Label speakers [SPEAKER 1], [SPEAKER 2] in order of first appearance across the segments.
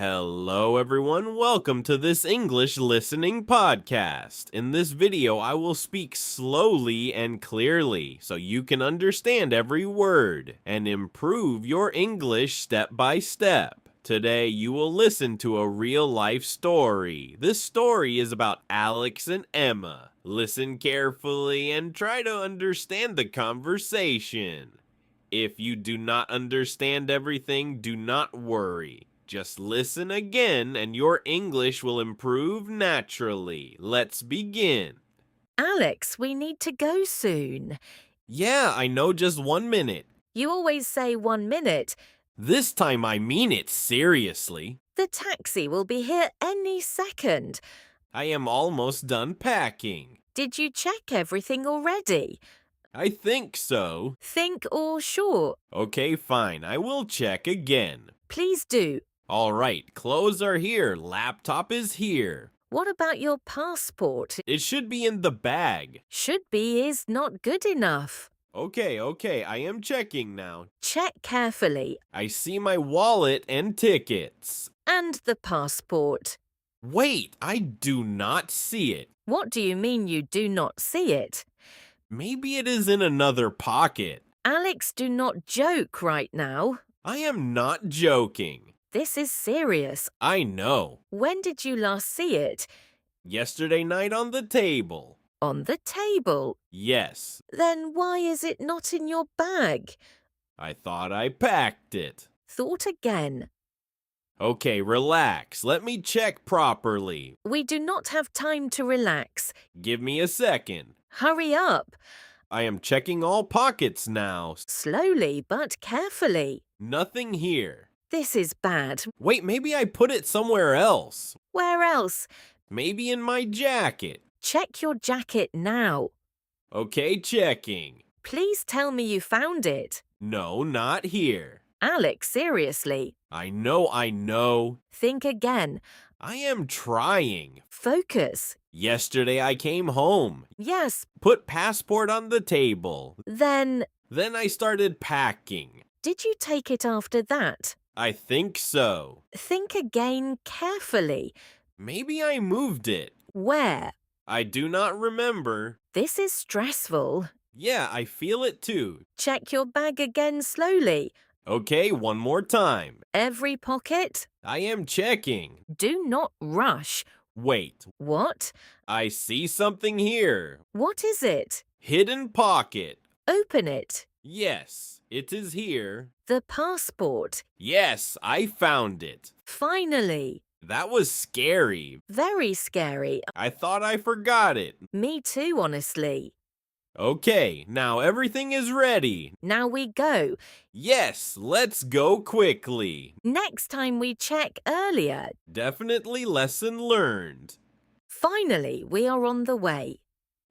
[SPEAKER 1] Hello everyone, welcome to this English listening podcast. In this video, I will speak slowly and clearly so you can understand every word and improve your English step by step. Today, you will listen to a real-life story. This story is about Alex and Emma. Listen carefully and try to understand the conversation. If you do not understand everything, do not worry. Just listen again and your English will improve naturally. Let's begin.
[SPEAKER 2] Alex, we need to go soon.
[SPEAKER 1] Yeah, I know, just 1 minute.
[SPEAKER 2] You always say 1 minute.
[SPEAKER 1] This time I mean it seriously.
[SPEAKER 2] The taxi will be here any second.
[SPEAKER 1] I am almost done packing.
[SPEAKER 2] Did you check everything already?
[SPEAKER 1] I think so.
[SPEAKER 2] Think or sure?
[SPEAKER 1] Okay, fine. I will check again.
[SPEAKER 2] Please do.
[SPEAKER 1] All right, clothes are here. Laptop is here.
[SPEAKER 2] What about your passport?
[SPEAKER 1] It should be in the bag.
[SPEAKER 2] Should be is not good enough.
[SPEAKER 1] Okay, I am checking now.
[SPEAKER 2] Check carefully.
[SPEAKER 1] I see my wallet and tickets.
[SPEAKER 2] And the passport.
[SPEAKER 1] Wait, I do not see it.
[SPEAKER 2] What do you mean you do not see it?
[SPEAKER 1] Maybe it is in another pocket.
[SPEAKER 2] Alex, do not joke right now.
[SPEAKER 1] I am not joking.
[SPEAKER 2] This is serious.
[SPEAKER 1] I know.
[SPEAKER 2] When did you last see it?
[SPEAKER 1] Yesterday night on the table.
[SPEAKER 2] On the table.
[SPEAKER 1] Yes.
[SPEAKER 2] Then why is it not in your bag?
[SPEAKER 1] I thought I packed it.
[SPEAKER 2] Thought again.
[SPEAKER 1] Okay, relax. Let me check properly.
[SPEAKER 2] We do not have time to relax.
[SPEAKER 1] Give me a second.
[SPEAKER 2] Hurry up.
[SPEAKER 1] I am checking all pockets now.
[SPEAKER 2] Slowly but carefully.
[SPEAKER 1] Nothing here.
[SPEAKER 2] This is bad.
[SPEAKER 1] Wait, maybe I put it somewhere else.
[SPEAKER 2] Where else?
[SPEAKER 1] Maybe in my jacket.
[SPEAKER 2] Check your jacket now.
[SPEAKER 1] Okay, checking.
[SPEAKER 2] Please tell me you found it.
[SPEAKER 1] No, not here.
[SPEAKER 2] Alex, seriously.
[SPEAKER 1] I know.
[SPEAKER 2] Think again.
[SPEAKER 1] I am trying.
[SPEAKER 2] Focus.
[SPEAKER 1] Yesterday I came home.
[SPEAKER 2] Yes.
[SPEAKER 1] Put passport on the table.
[SPEAKER 2] Then
[SPEAKER 1] I started packing.
[SPEAKER 2] did you take it after that?
[SPEAKER 1] I think so.
[SPEAKER 2] Think again carefully.
[SPEAKER 1] Maybe I moved it.
[SPEAKER 2] Where?
[SPEAKER 1] I do not remember.
[SPEAKER 2] This is stressful.
[SPEAKER 1] Yeah, I feel it too.
[SPEAKER 2] Check your bag again slowly.
[SPEAKER 1] Okay, one more time.
[SPEAKER 2] Every pocket.
[SPEAKER 1] I am checking.
[SPEAKER 2] Do not rush.
[SPEAKER 1] Wait,
[SPEAKER 2] What?
[SPEAKER 1] I see something here.
[SPEAKER 2] What is it?
[SPEAKER 1] Hidden pocket.
[SPEAKER 2] Open it.
[SPEAKER 1] Yes, it is here.
[SPEAKER 2] The passport.
[SPEAKER 1] Yes, I found it.
[SPEAKER 2] Finally.
[SPEAKER 1] That was scary.
[SPEAKER 2] Very scary.
[SPEAKER 1] I thought I forgot it.
[SPEAKER 2] Me too, honestly.
[SPEAKER 1] Okay, now everything is ready.
[SPEAKER 2] Now we go.
[SPEAKER 1] Yes, let's go quickly.
[SPEAKER 2] Next time we check earlier.
[SPEAKER 1] Definitely lesson learned.
[SPEAKER 2] Finally, we are on the way.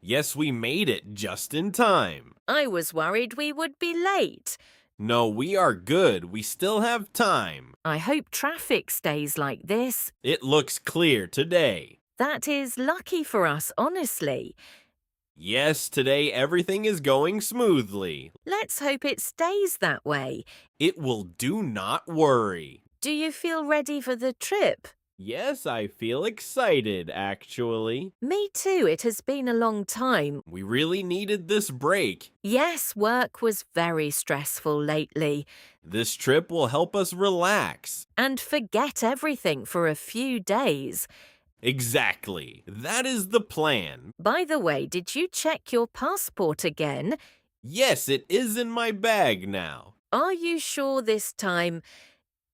[SPEAKER 1] Yes, we made it just in time.
[SPEAKER 2] I was worried we would be late.
[SPEAKER 1] No, we are good. We still have time.
[SPEAKER 2] I hope traffic stays like this.
[SPEAKER 1] It looks clear today.
[SPEAKER 2] That is lucky for us, honestly.
[SPEAKER 1] Yes, today everything is going smoothly.
[SPEAKER 2] Let's hope it stays that way.
[SPEAKER 1] It will, do not worry.
[SPEAKER 2] Do you feel ready for the trip?
[SPEAKER 1] Yes, I feel excited, actually.
[SPEAKER 2] Me too, it has been a long time.
[SPEAKER 1] We really needed this break.
[SPEAKER 2] Yes, work was very stressful lately.
[SPEAKER 1] This trip will help us relax.
[SPEAKER 2] And forget everything for a few days.
[SPEAKER 1] Exactly. That is the plan.
[SPEAKER 2] By the way, did you check your passport again?
[SPEAKER 1] Yes, it is in my bag now.
[SPEAKER 2] Are you sure this time?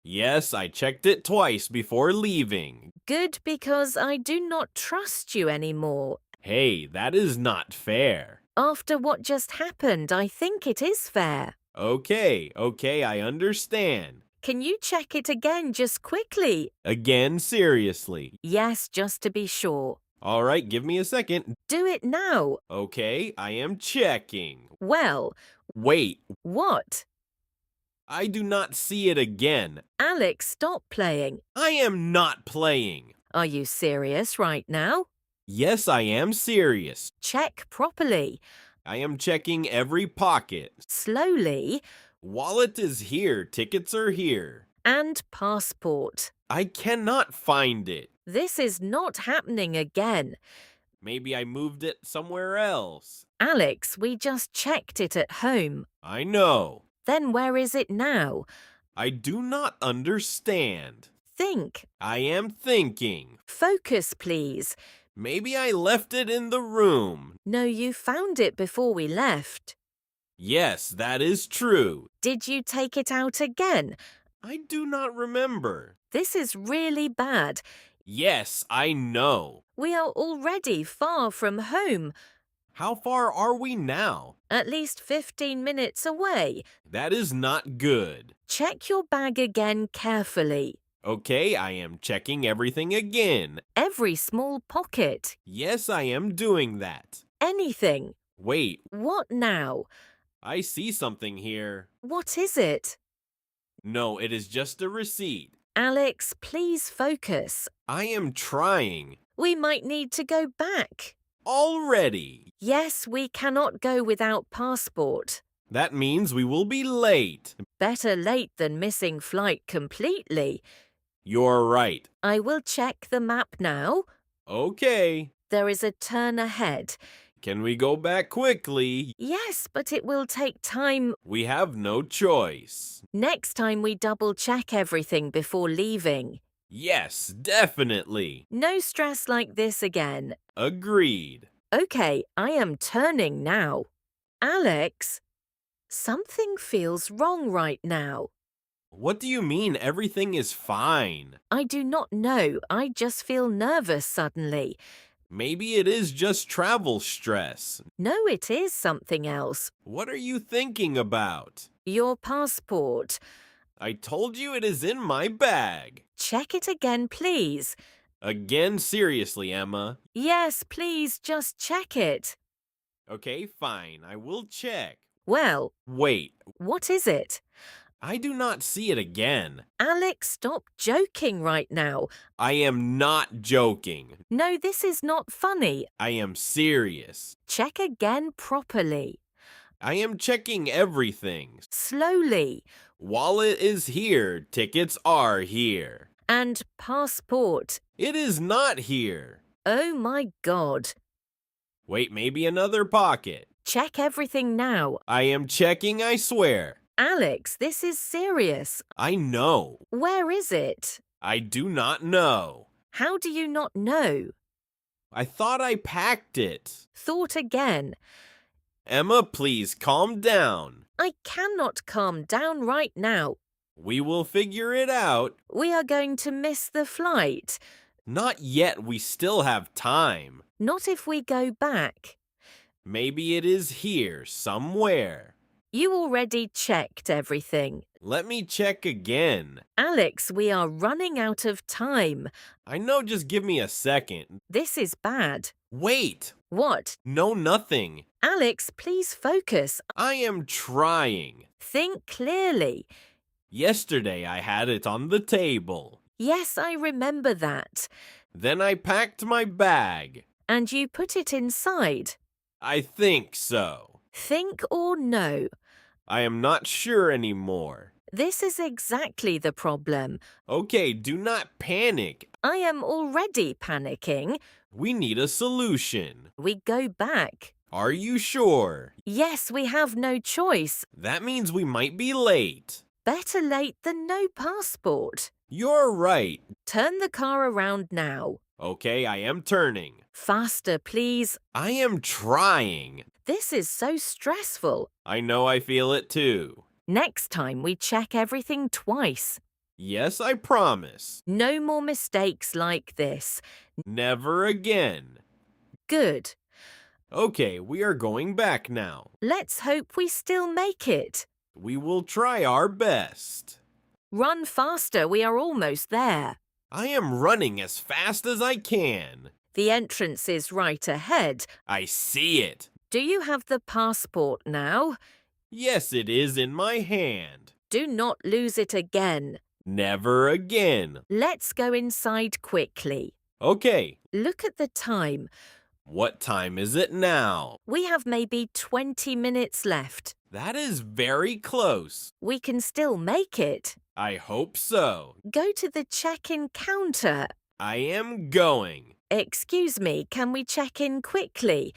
[SPEAKER 1] Yes, I checked it twice before leaving.
[SPEAKER 2] Good, because I do not trust you anymore.
[SPEAKER 1] Hey, that is not fair.
[SPEAKER 2] After what just happened, I think it is fair.
[SPEAKER 1] Okay, I understand.
[SPEAKER 2] Can you check it again just quickly?
[SPEAKER 1] Again, seriously.
[SPEAKER 2] Yes, just to be sure.
[SPEAKER 1] All right, give me a second.
[SPEAKER 2] Do it now.
[SPEAKER 1] Okay, I am checking.
[SPEAKER 2] Well,
[SPEAKER 1] Wait,
[SPEAKER 2] what?
[SPEAKER 1] I do not see it again.
[SPEAKER 2] Alex, stop playing.
[SPEAKER 1] I am not playing.
[SPEAKER 2] Are you serious right now?
[SPEAKER 1] Yes, I am serious.
[SPEAKER 2] Check properly.
[SPEAKER 1] I am checking every pocket.
[SPEAKER 2] Slowly.
[SPEAKER 1] Wallet is here, tickets are here.
[SPEAKER 2] And passport.
[SPEAKER 1] I cannot find it.
[SPEAKER 2] This is not happening again.
[SPEAKER 1] Maybe I moved it somewhere else.
[SPEAKER 2] Alex, we just checked it at home.
[SPEAKER 1] I know.
[SPEAKER 2] Then where is it now?
[SPEAKER 1] I do not understand.
[SPEAKER 2] Think.
[SPEAKER 1] I am thinking.
[SPEAKER 2] Focus, please.
[SPEAKER 1] Maybe I left it in the room.
[SPEAKER 2] No, you found it before we left.
[SPEAKER 1] Yes, that is true.
[SPEAKER 2] Did you take it out again?
[SPEAKER 1] I do not remember.
[SPEAKER 2] This is really bad.
[SPEAKER 1] Yes, I know.
[SPEAKER 2] We are already far from home,
[SPEAKER 1] How far are we now?
[SPEAKER 2] at least 15 minutes away.
[SPEAKER 1] That is not good.
[SPEAKER 2] Check your bag again carefully.
[SPEAKER 1] Okay, I am checking everything again.
[SPEAKER 2] Every small pocket.
[SPEAKER 1] Yes, I am doing that.
[SPEAKER 2] Anything.
[SPEAKER 1] Wait,
[SPEAKER 2] What now?
[SPEAKER 1] I see something here.
[SPEAKER 2] What is it?
[SPEAKER 1] No, it is just a receipt.
[SPEAKER 2] Alex, please focus.
[SPEAKER 1] I am trying.
[SPEAKER 2] We might need to go back.
[SPEAKER 1] Already.
[SPEAKER 2] Yes, we cannot go without passport.
[SPEAKER 1] That means we will be late.
[SPEAKER 2] Better late than missing flight completely.
[SPEAKER 1] You're right.
[SPEAKER 2] I will check the map now.
[SPEAKER 1] Okay.
[SPEAKER 2] There is a turn ahead.
[SPEAKER 1] Can we go back quickly?
[SPEAKER 2] Yes, but it will take time.
[SPEAKER 1] We have no choice.
[SPEAKER 2] Next time we double check everything before leaving.
[SPEAKER 1] Yes, definitely.
[SPEAKER 2] No stress like this again.
[SPEAKER 1] Agreed.
[SPEAKER 2] Okay, I am turning now. Alex, something feels wrong right now.
[SPEAKER 1] What do you mean everything is fine?
[SPEAKER 2] I do not know. I just feel nervous suddenly.
[SPEAKER 1] Maybe it is just travel stress.
[SPEAKER 2] No, it is something else.
[SPEAKER 1] What are you thinking about?
[SPEAKER 2] Your passport.
[SPEAKER 1] I told you it is in my bag.
[SPEAKER 2] Check it again, please.
[SPEAKER 1] Again, seriously, Emma.
[SPEAKER 2] Yes, please, just check it.
[SPEAKER 1] Okay, fine. I will check.
[SPEAKER 2] Well,
[SPEAKER 1] Wait,
[SPEAKER 2] what is it?
[SPEAKER 1] I do not see it again.
[SPEAKER 2] Alex, stop joking right now.
[SPEAKER 1] I am not joking.
[SPEAKER 2] No, this is not funny.
[SPEAKER 1] I am serious.
[SPEAKER 2] Check again properly.
[SPEAKER 1] I am checking everything.
[SPEAKER 2] Slowly.
[SPEAKER 1] Wallet is here. Tickets are here.
[SPEAKER 2] And passport.
[SPEAKER 1] It is not here.
[SPEAKER 2] Oh my God.
[SPEAKER 1] Wait, maybe another pocket.
[SPEAKER 2] Check everything now.
[SPEAKER 1] I am checking, I swear.
[SPEAKER 2] Alex, this is serious.
[SPEAKER 1] I know.
[SPEAKER 2] Where is it?
[SPEAKER 1] I do not know.
[SPEAKER 2] How do you not know?
[SPEAKER 1] I thought I packed it.
[SPEAKER 2] Thought again.
[SPEAKER 1] Emma, please calm down.
[SPEAKER 2] I cannot calm down right now.
[SPEAKER 1] We will figure it out.
[SPEAKER 2] We are going to miss the flight.
[SPEAKER 1] Not yet, we still have time.
[SPEAKER 2] Not if we go back.
[SPEAKER 1] Maybe it is here, somewhere.
[SPEAKER 2] You already checked everything.
[SPEAKER 1] Let me check again.
[SPEAKER 2] Alex, we are running out of time.
[SPEAKER 1] I know, just give me a second.
[SPEAKER 2] This is bad.
[SPEAKER 1] Wait!
[SPEAKER 2] What?
[SPEAKER 1] No, nothing.
[SPEAKER 2] Alex, please focus.
[SPEAKER 1] I am trying.
[SPEAKER 2] Think clearly.
[SPEAKER 1] Yesterday I had it on the table.
[SPEAKER 2] Yes, I remember that.
[SPEAKER 1] Then I packed my bag.
[SPEAKER 2] And you put it inside.
[SPEAKER 1] I think so.
[SPEAKER 2] Think or no?
[SPEAKER 1] I am not sure anymore.
[SPEAKER 2] This is exactly the problem.
[SPEAKER 1] Okay, do not panic.
[SPEAKER 2] I am already panicking.
[SPEAKER 1] We need a solution.
[SPEAKER 2] We go back.
[SPEAKER 1] Are you sure?
[SPEAKER 2] Yes, we have no choice.
[SPEAKER 1] That means we might be late.
[SPEAKER 2] Better late than no passport.
[SPEAKER 1] You're right.
[SPEAKER 2] Turn the car around now.
[SPEAKER 1] Okay, I am turning.
[SPEAKER 2] Faster, please.
[SPEAKER 1] I am trying.
[SPEAKER 2] This is so stressful.
[SPEAKER 1] I know I feel it too.
[SPEAKER 2] Next time we check everything twice.
[SPEAKER 1] Yes, I promise.
[SPEAKER 2] No more mistakes like this.
[SPEAKER 1] Never again.
[SPEAKER 2] Good.
[SPEAKER 1] Okay, we are going back now.
[SPEAKER 2] Let's hope we still make it.
[SPEAKER 1] We will try our best.
[SPEAKER 2] Run faster, we are almost there.
[SPEAKER 1] I am running as fast as I can.
[SPEAKER 2] The entrance is right ahead.
[SPEAKER 1] I see it.
[SPEAKER 2] Do you have the passport now?
[SPEAKER 1] Yes, it is in my hand.
[SPEAKER 2] Do not lose it again.
[SPEAKER 1] Never again.
[SPEAKER 2] Let's go inside quickly.
[SPEAKER 1] Okay,
[SPEAKER 2] Look at the time.
[SPEAKER 1] what time is it now?
[SPEAKER 2] We have maybe 20 minutes left.
[SPEAKER 1] That is very close.
[SPEAKER 2] We can still make it.
[SPEAKER 1] I hope so.
[SPEAKER 2] Go to the check-in counter.
[SPEAKER 1] I am going.
[SPEAKER 2] Excuse me, can we check in quickly?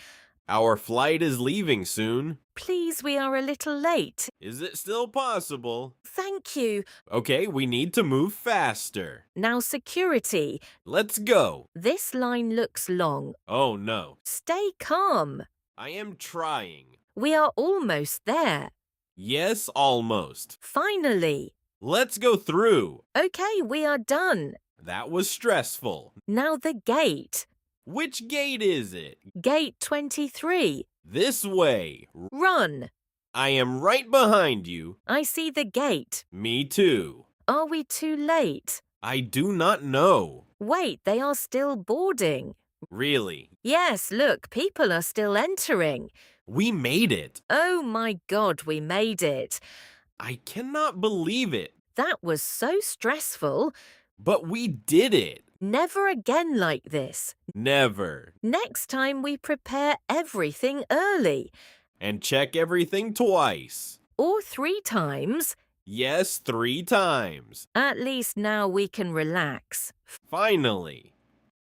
[SPEAKER 1] Our flight is leaving soon.
[SPEAKER 2] Please, we are a little late.
[SPEAKER 1] Is it still possible?
[SPEAKER 2] Thank you.
[SPEAKER 1] Okay, we need to move faster.
[SPEAKER 2] Now security.
[SPEAKER 1] Let's go.
[SPEAKER 2] This line looks long.
[SPEAKER 1] Oh no.
[SPEAKER 2] Stay calm.
[SPEAKER 1] I am trying.
[SPEAKER 2] We are almost there.
[SPEAKER 1] Yes, almost.
[SPEAKER 2] Finally.
[SPEAKER 1] Let's go through.
[SPEAKER 2] Okay, we are done.
[SPEAKER 1] That was stressful.
[SPEAKER 2] Now the gate.
[SPEAKER 1] Which gate is it?
[SPEAKER 2] Gate 23.
[SPEAKER 1] This way.
[SPEAKER 2] Run.
[SPEAKER 1] I am right behind you.
[SPEAKER 2] I see the gate.
[SPEAKER 1] Me too.
[SPEAKER 2] Are we too late?
[SPEAKER 1] I do not know.
[SPEAKER 2] Wait, they are still boarding.
[SPEAKER 1] Really?
[SPEAKER 2] Yes, look, people are still entering.
[SPEAKER 1] We made it.
[SPEAKER 2] Oh my God, we made it.
[SPEAKER 1] I cannot believe it.
[SPEAKER 2] That was so stressful.
[SPEAKER 1] But we did it.
[SPEAKER 2] Never again like this.
[SPEAKER 1] Never.
[SPEAKER 2] Next time we prepare everything early.
[SPEAKER 1] And check everything twice.
[SPEAKER 2] Or 3 times.
[SPEAKER 1] Yes, 3 times.
[SPEAKER 2] At least now we can relax.
[SPEAKER 1] Finally.